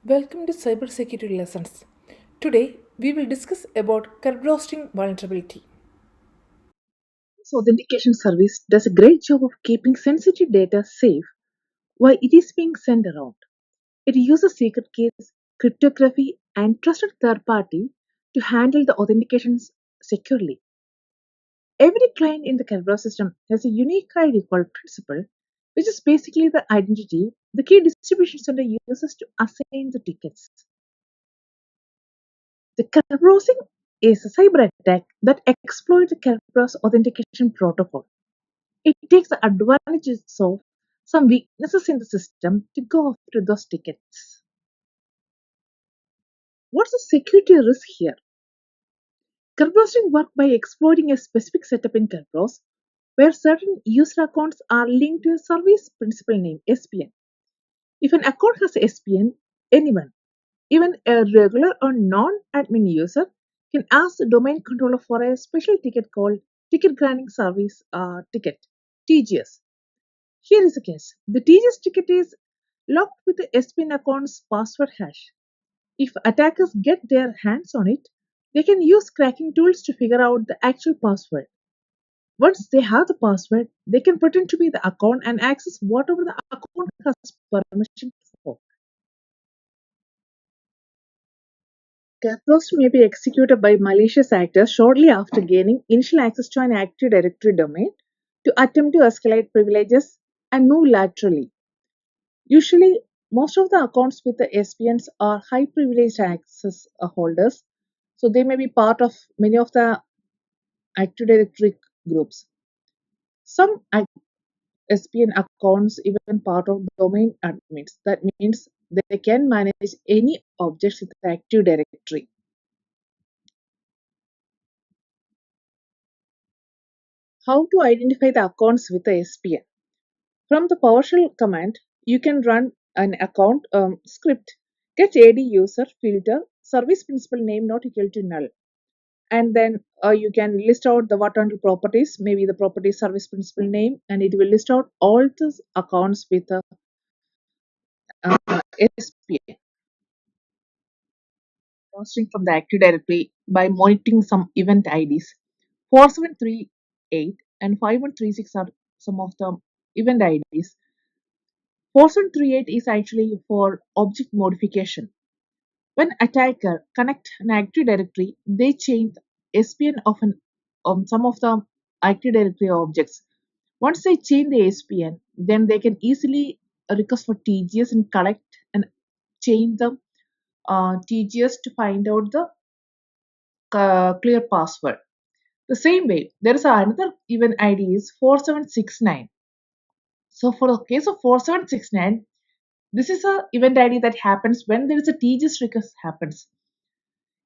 Welcome to Cybersecurity Lessons. Today, we will discuss about Kerberoasting vulnerability. This authentication service does a great job of keeping sensitive data safe while it is being sent around. It uses secret keys, cryptography, and trusted third party to handle the authentications securely. Every client in the Kerberos system has a unique ID called principal, which is basically the identity the key distribution center uses to assign the tickets. The Kerberosing is a cyber attack that exploits the Kerberos authentication protocol. It takes advantages of some weaknesses in the system to go after those tickets. What's the security risk here? Kerberoasting works by exploiting a specific setup in Kerberos where certain user accounts are linked to a service principal name SPN. If an account has SPN, anyone, even a regular or non-admin user, can ask the domain controller for a special ticket called Ticket Granting Service Ticket (TGS). Here is the case. The TGS ticket is locked with the SPN account's password hash. If attackers get their hands on it, they can use cracking tools to figure out the actual password. Once they have the password, they can pretend to be the account and access whatever the account has permission for. Capros may be executed by malicious actors shortly after gaining initial access to an Active Directory domain to attempt to escalate privileges and move laterally. Usually, most of the accounts with the SPNs are high privileged access holders, so they may be part of many of the Active Directory groups. Some SPN accounts even part of domain admins. That means they can manage any objects with the Active Directory. How to identify the accounts with the SPN? From the PowerShell command, you can run an account script get AD user filter service principal name not equal to null, and then you can list out the what under properties, maybe the property service principal name, and it will list out all the accounts with a SPA posting from the Active Directory by monitoring some event IDs. 4738 and 5136 are some of the event IDs. 4738 is actually for object modification. When attacker connect an Active Directory, they change SPN of some of the Active Directory objects. Once they change the SPN, then they can easily request for TGS and collect and change the TGS to find out the clear password. The same way, there is another event ID is 4769. So for the case of 4769, this is a event ID that happens when there is a TGS request happens.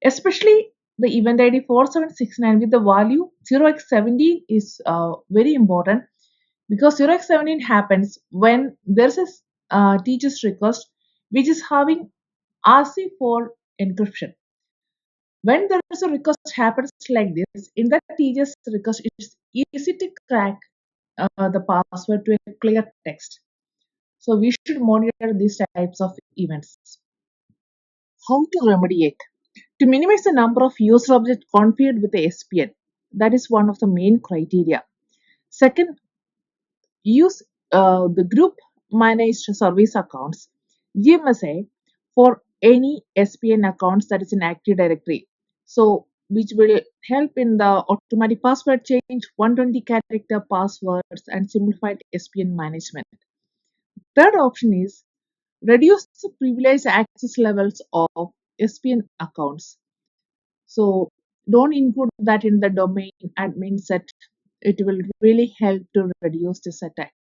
Especially the event ID 4769 with the value 0x17 is very important because 0x17 happens when there's a teacher's request which is having RC4 encryption. When there is a request happens like this, in that teacher's request, it's easy to crack the password to a clear text. So we should monitor these types of events. How to remediate? To minimize the number of user objects configured with the SPN, that is one of the main criteria. Second, use the group managed service accounts GMSA for any SPN accounts that is in Active Directory. So, which will help in the automatic password change, 120 character passwords, and simplified SPN management. Third option is reduce the privileged access levels of SPN accounts. So don't include that in the domain admin set. It will really help to reduce this attack.